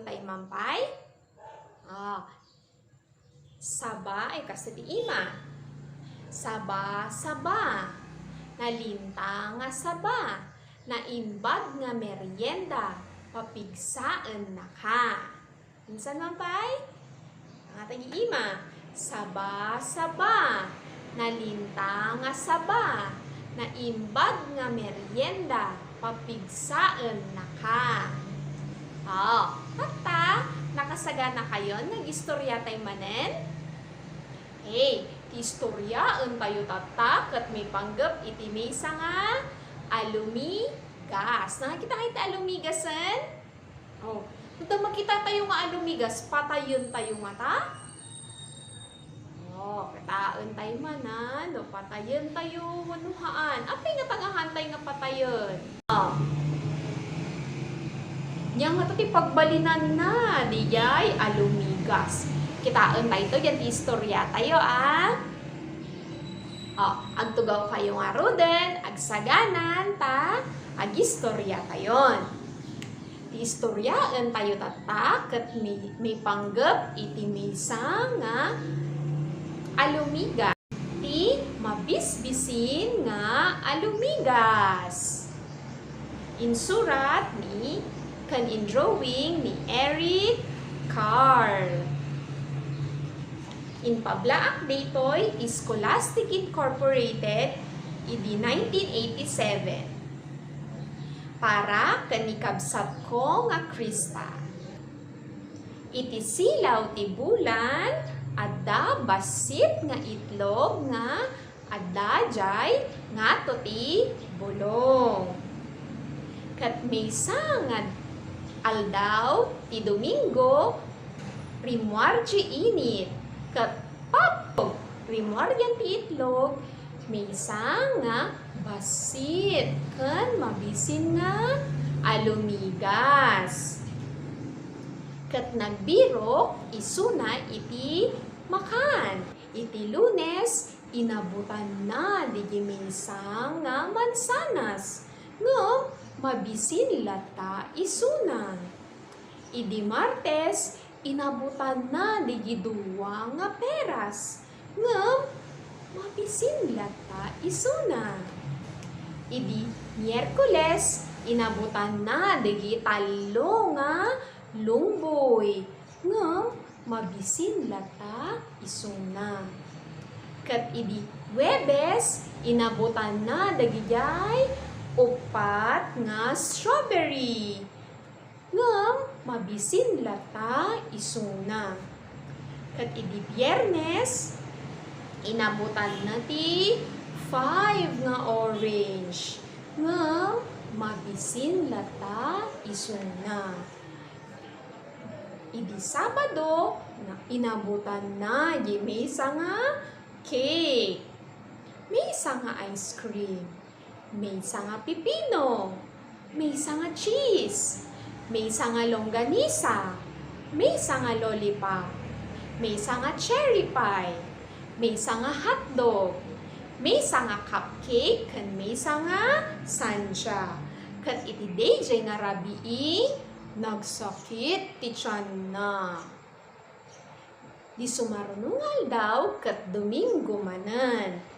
tayo mampay? Saba ay kasi di ima. Saba, saba. Nalinta nga saba. Naimbag nga merienda. Papigsaan na ka. Minsan mampay? Ang atang ima. Saba, saba. Nalinta nga saba. Naimbag nga merienda. Papigsaan na ka. Tata, nakasagana kayo nag-istorya tayo manen? Hey, istoryaan tayo tata, kat may panggap iti may nga alumigas. Nakakita kayo iti alumigasan? Ito makita tayo nga alumigas, patayon tayo nga ta? Kataan tayo manan, patayon tayo, wanuhaan. Apay nga tagahantay nga patayon? Yang nga ti pagbalinan na, dijay alumigas. Kitaan tayo ito, yan ti istorya tayo, agtugaw kayo nga roden, agsaganan, agistorya tayon. Ti istoryaan tayo tata, kat may panggap, iti misa nga alumigas. Ti mabisbisin nga alumigas. Insurat ni in drawing ni Eric Carle. In pablaak daytoy Scholastic Incorporated idi 1987. Para kanikabsat ko nga Krista. Iti silaw ti bulan adda basit nga itlog nga adda jay nga ti bulong. Kat maysa nga aldaw ti Domingo rimuarji init kat papog rimuaryan ti itlog maysa nga basit ken mabisin nga alumigas. Kat nagbiro isuna iti makan. Iti Lunes inabutan na di maysa nga mansanas ngem mabisin lata isuna. Idi Martes, inabutan na di giduwa nga peras. Ngem, mabisin lata isuna. Idi Miyerkules, inabutan na di talo nga lungboy. Ngem, mabisin lata isuna. Kat idi Huwebes, inabutan na di upat nga strawberry. Ngem, mabisin lata isuna. Kat idi Biyernes, inabutan na ti 5 nga orange. Ngem, mabisin lata isuna. Idi Sabado, inabutan na di maysa nga cake. Maysa nga ice cream. Maysa nga pipino, maysa nga cheese, maysa nga longganisa, maysa nga lollipop, maysa nga cherry pie, maysa nga hotdog, maysa nga cupcake, ken maysa nga sancha. Kat iti dayjay nga rabii, nagsakit ti tiyan na. Di sumarunungal daw kat Domingo manan.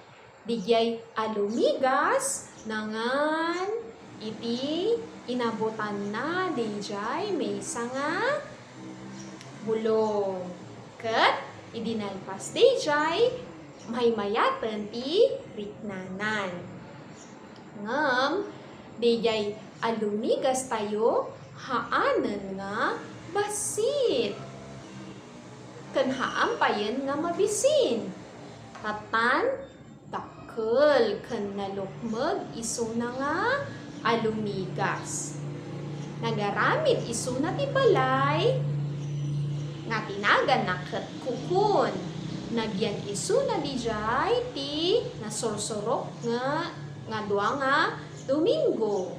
Dijay alumigas nangan iti inabutan na dijay maysa nga bulong. Ket idinalpas dijay maymayaten ti riknanan. Ngem dijay alumigas tayo haanen nga basit. Ken haam payen nga mabisin. Tatan ken nalukmeg isuna nga alumigas. Nagaramid isuna ti balay nga tinagan na ket kukun. Nagyan isuna dijay ti nasursurok nga dua nga Domingo.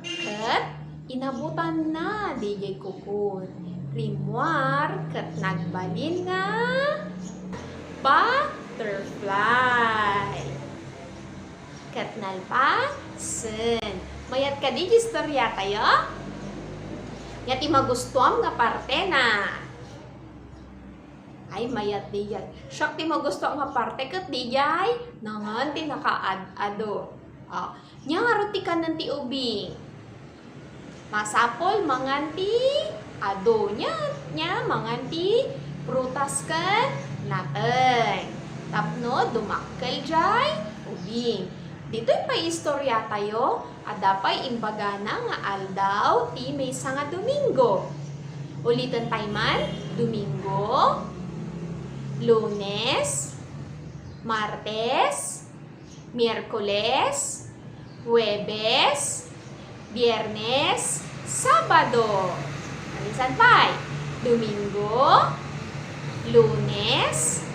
Ket inabutan na dijay kukun. Rimuar ket nagbalin nga butterfly. Ket nalpasen. Mayat ka di istorya tayo? Ya ti magustuhan nga parte na. Ay, mayat di jay. Siyak ti magustuhan nga parte kat di jay. Nangan ti nakaad-ado. Nya nga ti kanan ti ubing. Masapol manganti ado nya manganti prutas kan naten. Tapno dumakkel jay ubing. Dito'y may istorya tayo, adapay imbagana nga aldaw ti maysa nga Domingo. Ulitin tayo man, Domingo, Lunes, Martes, Miyerkules, Huwebes, Biyernes, Sabado. Alisan pa'y? Domingo, Lunes,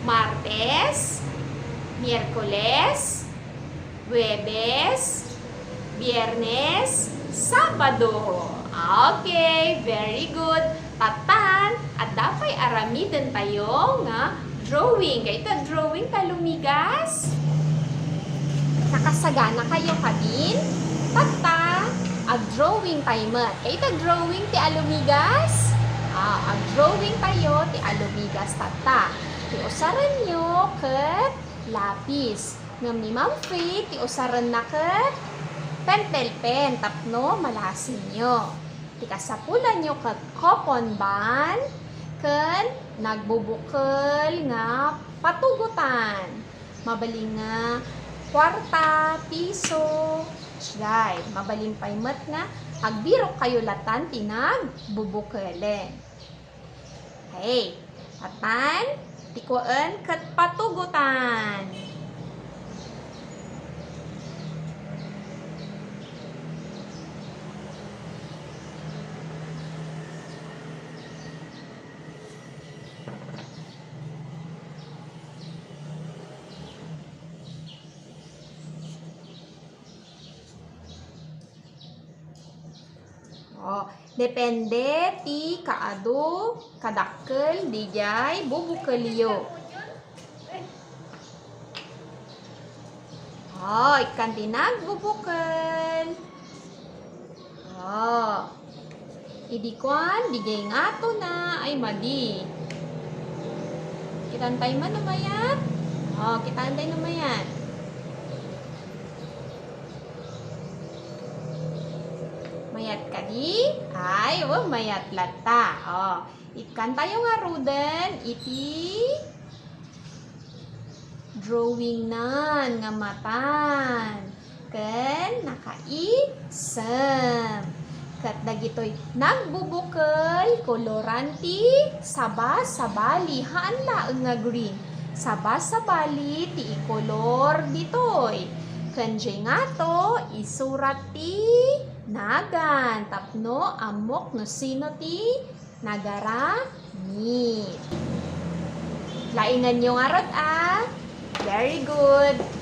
Martes, Miyerkules, Huwebes, Biyernes, Sabado. Okay, very good. Tatan, at dapat aramidin tayo nga drawing. Kaya drawing talumigas. Nakasagana kayo kadin? Tata, ag-drawing tayo man. Kaya drawing ti alumigas? Ag-drawing tayo ti alumigas tata. Ti usaran nyo ket lapis. Ngam ni Ma'am Faith, ti usaran na ket pentel pen. Tapno, malasin nyo. Ti kasapulan nyo ket coupon band. Ken nagbubukol nga patugutan. Mabaling nga kwarta, piso, siyay. Mabaling paymet nga agbiro kayo latan ti nagbubukelen. Hey, atan, tikuan ket patugutan. Depende ti kaado kadakkel dijay bubukelyo. Ikan tinag bubukel. Idikwan dijay ngato na ay madi. Kitantay man namayan. Kitantay namayan. Mayat kadi ay mayat lata. Ikan tayo nga ruden iti drawing nan nga matan ken nakaisem ket dagitoy nagbubukel koloranti sabas-sabali haan laeng nga green sabas-sabali ti ikolor ditoy ken ngato isurat ti nagan tapno amok no sino ti nagaramid. Laingan nyo nga rod Very good.